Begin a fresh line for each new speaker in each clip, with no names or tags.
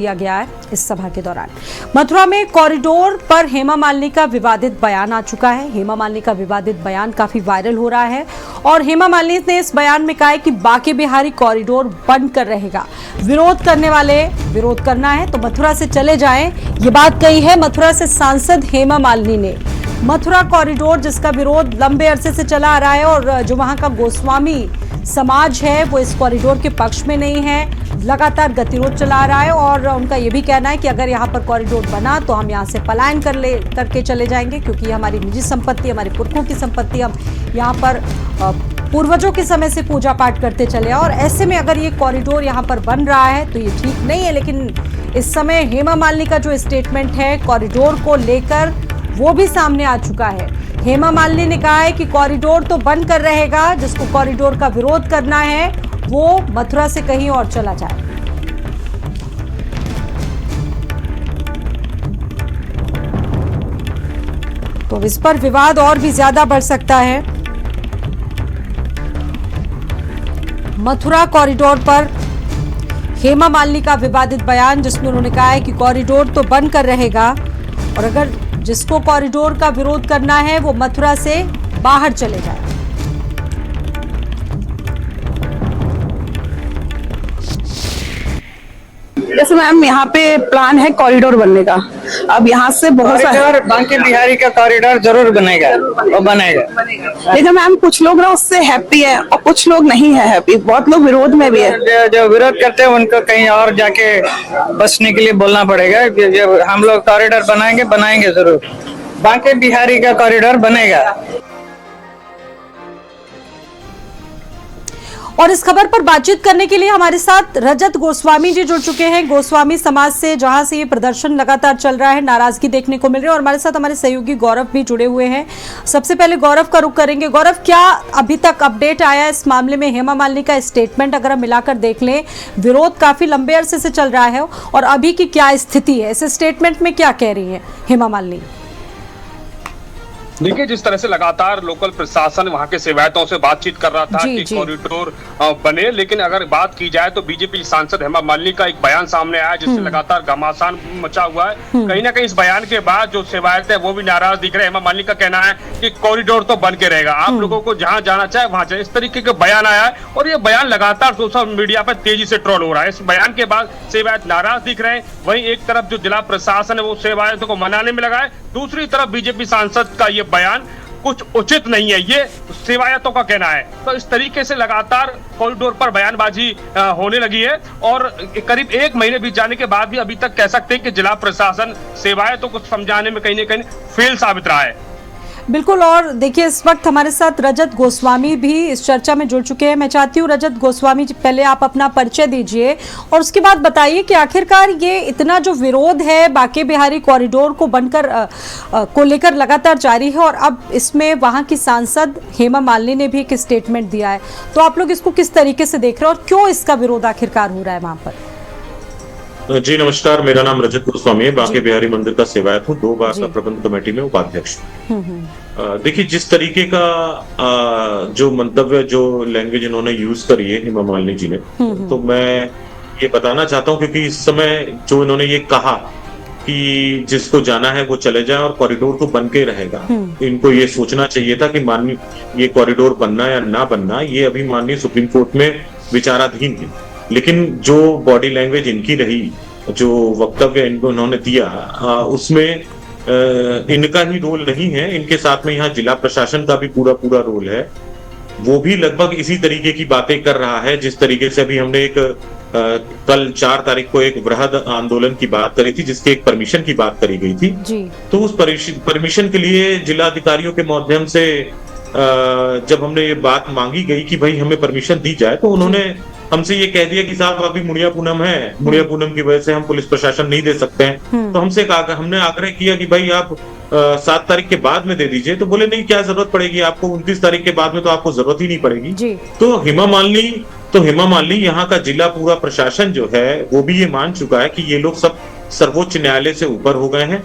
किया गया है। इस सभा के दौरान मथुरा में कॉरिडोर पर हेमा मालिनी का विवादित बयान आ चुका है। हेमा मालिनी का विवादित बयान काफी वायरल हो रहा है और हेमा मालिनी ने इस बयान में कहा है कि बांके बिहारी कॉरिडोर बंद कर रहेगा। विरोध करने वाले विरोध करना है तो मथुरा से चले जाएं, ये बात कही है मथुरा से सांसद हेमा मालिनी ने। मथुरा कॉरिडोर जिसका विरोध लंबे अरसे से चला आ रहा है और जो वहां का गोस्वामी समाज है वो इस कॉरिडोर के पक्ष में नहीं है, लगातार गतिरोध चला रहा है और उनका ये भी कहना है कि अगर यहाँ पर कॉरिडोर बना तो हम यहाँ से पलायन करके चले जाएंगे, क्योंकि ये हमारी निजी संपत्ति, हमारे पुरखों की संपत्ति, हम यहाँ पर पूर्वजों के समय से पूजा पाठ करते चले और ऐसे में अगर ये कॉरिडोर यहाँ पर बन रहा है तो ये ठीक नहीं है। लेकिन इस समय हेमा मालिनी का जो स्टेटमेंट है कॉरिडोर को लेकर वो भी सामने आ चुका है। हेमा मालिनी ने कहा है कि कॉरिडोर तो बंद कर रहेगा, जिसको कॉरिडोर का विरोध करना है वो मथुरा से कहीं और चला जाए। तो इस पर विवाद और भी ज्यादा बढ़ सकता है। मथुरा कॉरिडोर पर हेमा मालिनी का विवादित बयान जिसमें उन्होंने कहा है कि कॉरिडोर तो बंद कर रहेगा और अगर जिसको कॉरिडोर का विरोध करना है वो मथुरा से बाहर चले जाए।
जैसे मैम यहाँ पे प्लान है कॉरिडोर बनने का, अब यहाँ से बहुत सारे
बांके बिहारी का कॉरिडोर जरूर बनेगा और बनेगा।
लेकिन मैम कुछ लोग ना उससे हैप्पी है और कुछ लोग नहीं है हैप्पी, बहुत लोग विरोध में भी है।
जो विरोध करते हैं उनको कहीं और जाके बसने के लिए बोलना पड़ेगा कि जब हम लोग कॉरिडोर बनाएंगे जरूर, बांके बिहारी का कॉरिडोर बनेगा।
और इस खबर पर बातचीत करने के लिए हमारे साथ रजत गोस्वामी जी जुड़ चुके हैं, गोस्वामी समाज से, जहां से ये प्रदर्शन लगातार चल रहा है, नाराजगी देखने को मिल रही है। और हमारे साथ हमारे सहयोगी गौरव भी जुड़े हुए हैं। सबसे पहले गौरव का रुख करेंगे। गौरव, क्या अभी तक अपडेट आया इस मामले में? हेमा मालिनी का स्टेटमेंट अगर हम मिलाकर देख लें, विरोध काफी लंबे अरसे से चल रहा है और अभी की क्या स्थिति है? इस स्टेटमेंट में क्या कह रही है हेमा मालिनी?
देखिए, जिस तरह से लगातार लोकल प्रशासन वहां के सेवायतों से बातचीत कर रहा था कि कॉरिडोर बने, लेकिन अगर बात की जाए तो बीजेपी सांसद हेमा मालिनी का एक बयान सामने आया जिससे लगातार घमासान मचा हुआ है। कहीं ना कहीं इस बयान के बाद जो सेवायत है वो भी नाराज दिख रहे हैं। हेमा मालिनी का कहना है कि कॉरिडोर तो बन के रहेगा, आप लोगों को जहां जाना चाहे वहां जाए, इस तरीके का बयान आया है और ये बयान लगातार सोशल मीडिया पर तेजी से ट्रोल हो रहा है। इस बयान के बाद सेवायत नाराज दिख रहे हैं। वहीं एक तरफ जो जिला प्रशासन है वो सेवायतों को मनाने में लगा है, दूसरी तरफ बीजेपी सांसद का ये बयान कुछ उचित नहीं है, ये सेवायतों का कहना है। तो इस तरीके से लगातार कॉरिडोर पर बयानबाजी होने लगी है और करीब 1 महीने बीत जाने के बाद भी अभी तक कह सकते हैं कि जिला प्रशासन सेवायतों को समझाने में कहीं न कहीं फेल साबित रहा है।
बिल्कुल। और देखिए, इस वक्त हमारे साथ रजत गोस्वामी भी इस चर्चा में जुड़ चुके हैं। मैं चाहती हूँ रजत गोस्वामी जी, पहले आप अपना परिचय दीजिए और उसके बाद बताइए कि आखिरकार ये इतना जो विरोध है बांके बिहारी कॉरिडोर को बनकर को लेकर लगातार जारी है और अब इसमें वहां की सांसद हेमा मालिनी ने भी एक स्टेटमेंट दिया है, तो आप लोग इसको किस तरीके से देख रहे हैं और क्यों इसका विरोध आखिरकार हो रहा है वहां पर?
जी नमस्कार, मेरा नाम रजत गोस्वामी है, बांके बिहारी मंदिर का सेवायत हूँ, 2 बार का प्रबंध कमेटी में उपाध्यक्ष। देखिए, जिस तरीके का जो मंतव्य, जो लैंग्वेज इन्होंने यूज करी है हेमा मालिनी जी ने, तो मैं ये बताना चाहता हूँ क्योंकि इस समय जो इन्होंने ये कहा कि जिसको जाना है वो चले जाए और कॉरिडोर तो बन के रहेगा, इनको ये सोचना चाहिए था कि माननीय ये कॉरिडोर बनना या ना बनना ये अभी माननीय सुप्रीम कोर्ट में विचाराधीन है। लेकिन जो बॉडी लैंग्वेज इनकी रही, जो वक्तव्य इन्होंने दिया, उसमें इनका ही रोल नहीं है, इनके साथ में यहाँ जिला प्रशासन का भी पूरा रोल है। वो भी लगभग इसी तरीके की बातें कर रहा है जिस तरीके से अभी हमने एक कल 4 तारीख को एक वृहद आंदोलन की बात करी थी, जिसके एक परमिशन की बात करी गई थी जी। तो उस परमिशन के लिए जिला अधिकारियों के माध्यम से जब हमने ये बात मांगी गई कि भाई हमें परमिशन दी जाए, तो उन्होंने हमसे ये कह दिया कि साहब अभी मुड़िया पूनम है, मुड़िया पूनम की वजह से हम पुलिस प्रशासन नहीं दे सकते हैं। तो हमने आग्रह किया कि भाई आप 7 तारीख के बाद में दे दीजिए, तो बोले नहीं, क्या जरूरत पड़ेगी आपको, 29 तारीख के बाद में तो आपको जरूरत ही नहीं पड़ेगी जी। तो हेमा मालिनी यहाँ का जिला पूरा प्रशासन जो है वो भी ये मान चुका है कि ये लोग सब सर्वोच्च न्यायालय से ऊपर हो गए हैं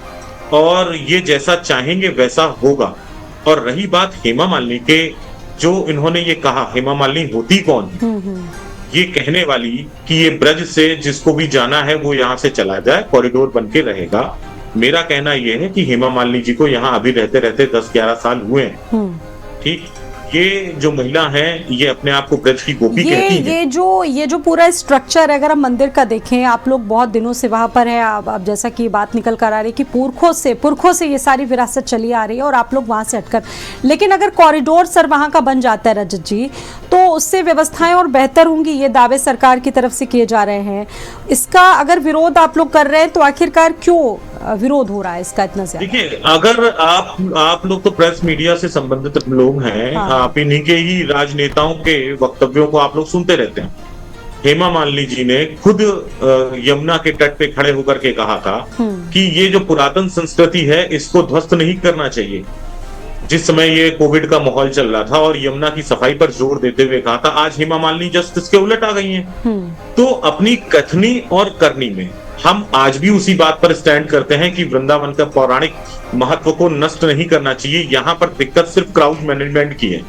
और ये जैसा चाहेंगे वैसा होगा। और रही बात हेमा मालिनी के, जो इन्होंने ये कहा, हेमा मालिनी होती कौन है, ये कहने वाली कि ये ब्रज से जिसको भी जाना है वो यहाँ से चला जाए, कॉरिडोर बन के रहेगा। मेरा कहना ये है कि हेमा मालिनी जी को यहाँ अभी रहते रहते 10-11 साल हुए हैं, ठीक। ये जो महिला है ये अपने आप को ब्रज की गोपी कहती है।
ये जो पूरा स्ट्रक्चर है, अगर हम मंदिर का देखें, आप लोग बहुत दिनों से वहां पर हैं, अब जैसा कि बात निकल कर आ रही है कि पुरखों से ये सारी विरासत चली आ रही है और आप लोग वहां से हटकर, लेकिन अगर कॉरिडोर सर वहां का बन जाता है रजत जी, तो उससे व्यवस्थाएं और बेहतर होंगी, ये दावे सरकार की तरफ से किए जा रहे हैं। इसका अगर विरोध आप लोग कर रहे हैं तो आखिरकार क्यों विरोध हो रहा है इसका इतना ज्यादा?
देखिए, अगर आप लोग तो प्रेस मीडिया से संबंधित लोग हैं,
हाँ।
आप इन्हीं के ही राजनेताओं के वक्तव्यों को आप लोग सुनते रहते हैं। हेमा मालिनी जी ने खुद यमुना के तट पे खड़े होकर के कहा था कि ये जो पुरातन संस्कृति है इसको ध्वस्त नहीं करना चाहिए। जिस समय ये कोविड का माहौल चल रहा था और यमुना की सफाई पर जोर देते हुए कहा था, आज हेमा मालिनी जस्ट इसके उलट आ गई हैं। तो अपनी कथनी और करनी में हम आज भी उसी बात पर स्टैंड करते हैं कि वृंदावन का पौराणिक महत्व को नष्ट नहीं करना चाहिए। यहाँ पर दिक्कत सिर्फ क्राउड मैनेजमेंट की है।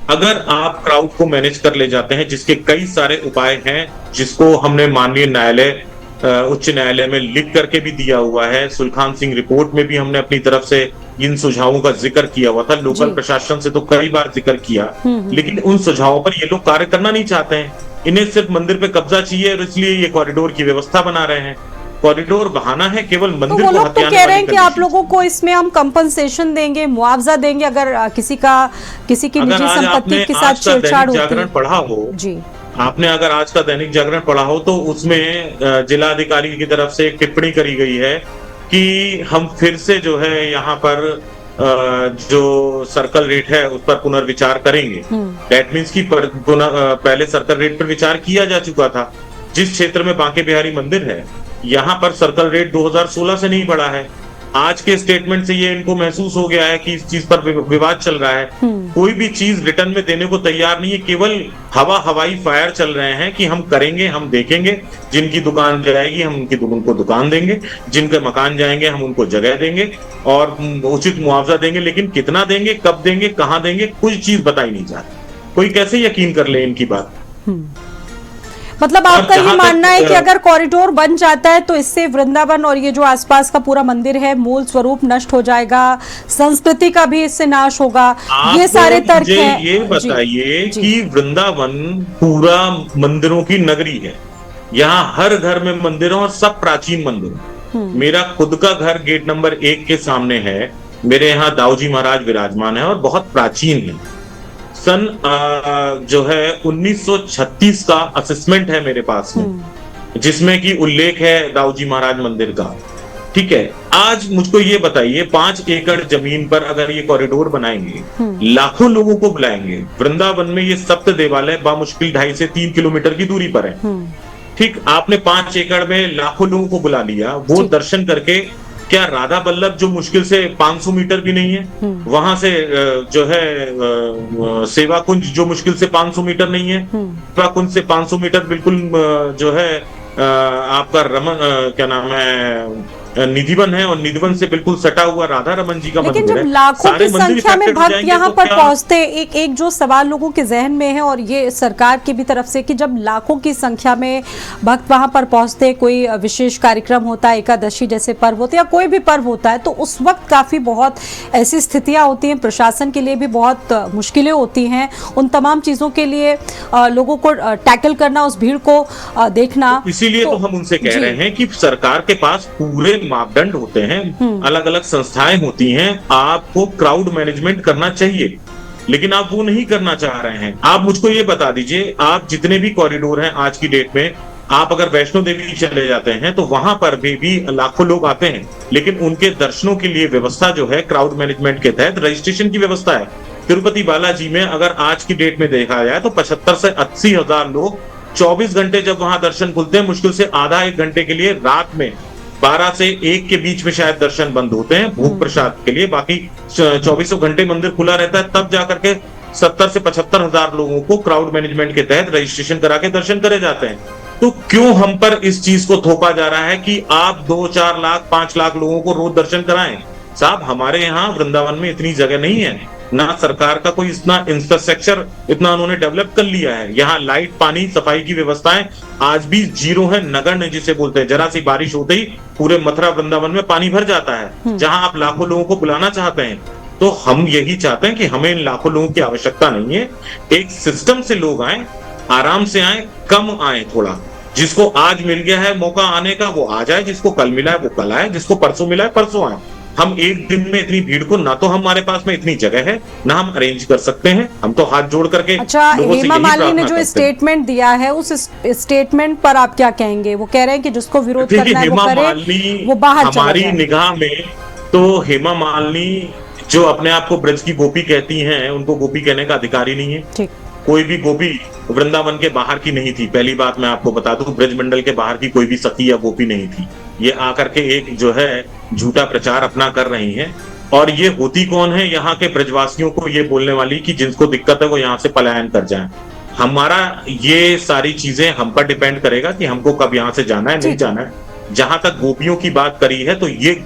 अगर आप क्राउड को मैनेज कर ले जाते हैं, जिसके कई सारे उपाय हैं, जिसको हमने माननीय न्यायालय उच्च न्यायालय में लिख करके भी दिया हुआ है, सुलखान सिंह रिपोर्ट में भी हमने अपनी तरफ से इन सुझावों का जिक्र किया हुआ था, लोकल प्रशासन से तो कई बार जिक्र किया, लेकिन उन सुझावों पर ये लोग कार्य करना नहीं चाहते हैं। इन्हें सिर्फ मंदिर पे कब्जा चाहिए और इसलिए ये कॉरिडोर की व्यवस्था बना रहे हैं। कॉरिडोर बहाना है केवल मंदिर
तो वो लोग तो कह रहे हैं कि आप लोगों को इसमें हम कंपनसेशन देंगे, मुआवजा देंगे अगर किसी की निजी संपत्ति के साथ छेड़छाड़ होती है।
जागरण पढ़ा हो जी, आपने अगर आज का दैनिक जागरण पढ़ा हो तो उसमें जिलाधिकारी की तरफ से एक टिप्पणी करी गई है कि हम फिर से जो है यहाँ पर जो सर्कल रेट है उस पर पुनर्विचार करेंगे। दैट मीन्स की पहले सर्कल रेट पर विचार किया जा चुका था। जिस क्षेत्र में बांके बिहारी मंदिर है यहाँ पर सर्कल रेट 2016 से नहीं बढ़ा है। आज के स्टेटमेंट से ये इनको महसूस हो गया है कि इस चीज पर विवाद चल रहा है। कोई भी चीज रिटर्न में देने को तैयार नहीं है, केवल हवाई फायर चल रहे हैं कि हम करेंगे, हम देखेंगे, जिनकी दुकान जाएगी हम उनको दुकान देंगे, जिनके मकान जाएंगे हम उनको जगह देंगे और उचित मुआवजा देंगे, लेकिन कितना देंगे, कब देंगे, कहाँ देंगे, कुछ चीज बताई नहीं जाती। कोई कैसे यकीन कर ले इनकी बात?
मतलब आपका ये मानना है कि अगर कॉरिडोर बन जाता है तो इससे वृंदावन और ये जो आसपास का पूरा मंदिर है मूल स्वरूप नष्ट हो जाएगा, संस्कृति का भी इससे नाश होगा, ये सारे तर्क हैं।
ये बताइए कि वृंदावन पूरा मंदिरों की नगरी है, यहाँ हर घर में मंदिर और सब प्राचीन मंदिर। मेरा खुद का घर गेट नंबर 1 के सामने है, मेरे यहाँ दाऊजी महाराज विराजमान है और बहुत प्राचीन है। सन जो है 1936 का असेसमेंट है मेरे पास में, जिसमें कि उल्लेख है दाऊजी महाराज मंदिर का। ठीक है, आज मुझको ये बताइए 5 एकड़ जमीन पर अगर ये कॉरिडोर बनाएंगे, लाखों लोगों को बुलाएंगे। वृंदावन में ये सप्त देवालय बामुश्किल 2.5 से 3 किलोमीटर की दूरी पर है। ठीक, आपने 5 एकड़ में लाखों लोगों को बुला लिया, वो दर्शन करके क्या राधा बल्लभ जो मुश्किल से 500 मीटर भी नहीं है, वहां से जो है सेवा कुंज जो मुश्किल से 500 मीटर नहीं है, सेवा कुंज से 500 मीटर बिल्कुल जो है आपका रमन क्या नाम है निधिवन है, और निधिवन से बिल्कुल सटा हुआ राधा रमन जी का मंदिर है।
लेकिन जब लाखों की संख्या में भक्त यहाँ पर पहुंचते, एक जो सवाल लोगों के जहन में है और ये सरकार की भी तरफ से कि जब लाखों की संख्या में भक्त वहां पर पहुंचते, कोई विशेष कार्यक्रम होता है, एकादशी जैसे पर्व होते या कोई भी पर्व होता है, तो उस वक्त काफी बहुत ऐसी स्थितियां होती हैं, प्रशासन के लिए भी बहुत मुश्किलें होती हैं, उन तमाम चीजों के लिए लोगों को टैकल करना, उस भीड़ को देखना।
इसीलिए तो हम उनसे कह रहे हैं कि सरकार के पास पूरे मापदंड होते हैं, अलग अलग संस्थाएं होती हैं, आपको क्राउड मैनेजमेंट करना चाहिए, लेकिन आप वो नहीं करना चाह रहे हैं। आप मुझको ये बता दीजिए, आप जितने भी कॉरिडोर हैं आज की डेट में, आप अगर वैष्णो देवी चले जाते हैं तो वहां पर भी लाखों लोग आते हैं, लेकिन उनके दर्शनों के लिए व्यवस्था जो है क्राउड मैनेजमेंट के तहत रजिस्ट्रेशन की व्यवस्था है। तिरुपति बालाजी में अगर आज की डेट में देखा जाए तो 75 से 80 हजार लोग 24 घंटे जब वहां दर्शन खुलते हैं, मुश्किल से आधा 1 घंटे के लिए रात में 12 से 1 के बीच में शायद दर्शन बंद होते हैं भूख प्रसाद के लिए, बाकी 24 घंटे मंदिर खुला रहता है। तब जाकर के 70 से 75 हजार लोगों को क्राउड मैनेजमेंट के तहत रजिस्ट्रेशन करा के दर्शन करे जाते हैं। तो क्यों हम पर इस चीज को थोपा जा रहा है कि आप 2-4 लाख 5 लाख लोगों को रोज दर्शन कराएं? साहब, हमारे यहाँ वृंदावन में इतनी जगह नहीं है। ना सरकार का कोई इतना इंफ्रास्ट्रक्चर इतना उन्होंने डेवलप कर लिया है। यहाँ लाइट, पानी, सफाई की व्यवस्थाएं आज भी जीरो है, नगण्य जिसे बोलते हैं। जरा सी बारिश होते ही पूरे मथुरा वृंदावन में पानी भर जाता है, जहां आप लाखों लोगों को बुलाना चाहते हैं। तो हम यही चाहते हैं कि हमें इन लाखों लोगों की आवश्यकता नहीं है, एक सिस्टम से लोग आए, आराम से आए, कम आए थोड़ा। जिसको आज मिल गया है मौका आने का वो आ जाए, जिसको कल मिला है वो कल आए, जिसको परसों मिला है परसों आए। हम एक दिन में इतनी भीड़ को, ना तो हमारे पास में इतनी जगह है, ना हम अरेंज कर सकते हैं। हम तो हाथ जोड़ करके
अच्छा, हेमा मालिनी ने जो स्टेटमेंट दिया है उस स्टेटमेंट पर आप क्या कहेंगे? वो कह रहे हैं कि जिसको विरोध करना है वो करे, वो बाहर चला
हमारी
जाए।
निगाह में तो हेमा मालिनी जो अपने आप को ब्रज की गोपी कहती हैं, उनको गोपी कहने का अधिकार ही नहीं है।
ठीक,
कोई भी गोपी वृंदावन के बाहर की नहीं थी। पहली बात मैं आपको बता दूं, ब्रज मंडल के बाहर की कोई भी सखी या गोपी नहीं थी। ये आकर के एक जो है झूठा प्रचार अपना कर रही हैं। और ये होती कौन है? यहाँ के ब्रजवासियों को ये बोलने वाली कि जिनको दिक्कत है वो यहाँ से पलायन कर जाए। हमारा ये सारी चीजें हम पर डिपेंड करेगा कि हमको कब यहाँ से जाना है, नहीं जाना है। जहां तक गोपियों की बात करी है, तो ये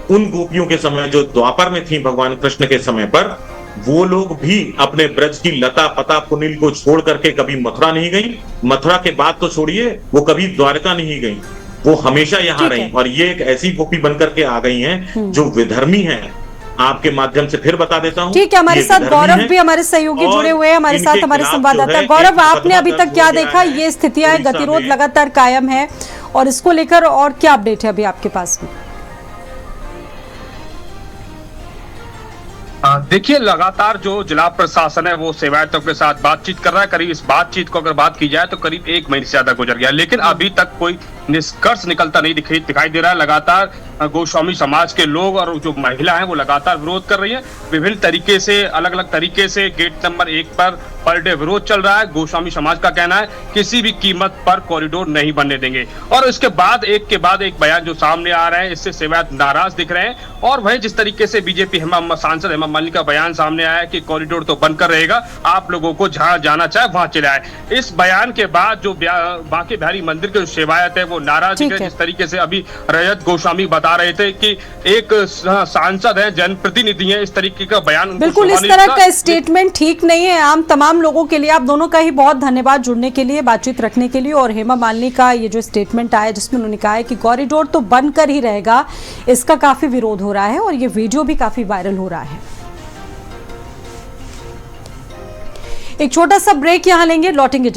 उन गोपियों के समय जो द्वापर में थी भगवान कृष्ण के समय पर, वो लोग भी अपने ब्रज की लता पता पुनील को छोड़ करके कभी मथुरा नहीं गई। मथुरा के बाद तो छोड़िए, वो कभी द्वारका नहीं गई, वो हमेशा यहाँ रही। और ये एक ऐसी गोपी बनकर के आ गई हैं जो विधर्मी हैं। आपके माध्यम से फिर बता देता हूँ।
ठीक है, हमारे साथ गौरव भी, हमारे सहयोगी जुड़े हुए हैं हमारे साथ, हमारे संवाददाता। गौरव, आपने अभी तक क्या देखा? ये स्थितियां, गतिरोध लगातार कायम है, और इसको लेकर और क्या अपडेट है अभी आपके पास में?
देखिए, लगातार जो जिला प्रशासन है वो सेवायतों के साथ बातचीत कर रहा है। करीब इस बातचीत को अगर बात की जाए तो करीब 1 महीने से ज्यादा गुजर गया, लेकिन अभी तक कोई निष्कर्ष निकलता नहीं दिखाई दे रहा है। लगातार गोस्वामी समाज के लोग और जो महिला हैं वो लगातार विरोध कर रही हैं। विभिन्न तरीके से, अलग अलग तरीके से गेट नंबर 1 पर डे विरोध चल रहा है। गोस्वामी समाज का कहना है किसी भी कीमत पर कॉरिडोर नहीं बनने देंगे। और इसके बाद एक के बाद एक बयान जो सामने आ रहे हैं, इससे सेवायत नाराज दिख रहे हैं। और वही जिस तरीके से बीजेपी सांसद हेमा मालिनी का बयान सामने आया है कि कॉरिडोर तो बनकर रहेगा, आप लोगों को जहां जाना चाहे वहां चले आए। इस बयान के बाद जो बांके बिहारी मंदिर के जो सेवायत है वो नाराज दिख रहे हैं। जिस तरीके से अभी रजत गोस्वामी बता रहे थे कि एक सांसद है, जनप्रतिनिधि है, इस तरीके का बयान
बिल्कुल इस तरह का स्टेटमेंट ठीक नहीं है। आम तमाम लोगों के लिए आप दोनों का ही बहुत धन्यवाद जुड़ने के लिए, बातचीत रखने के लिए। और हेमा मालिनी का ये जो स्टेटमेंट आया जिसमें उन्होंने कहा है कि कॉरिडोर तो बनकर ही रहेगा, इसका काफी विरोध हो रहा है और ये वीडियो भी काफी वायरल हो रहा है। एक छोटा सा ब्रेक यहां लेंगे, लौटेंगे।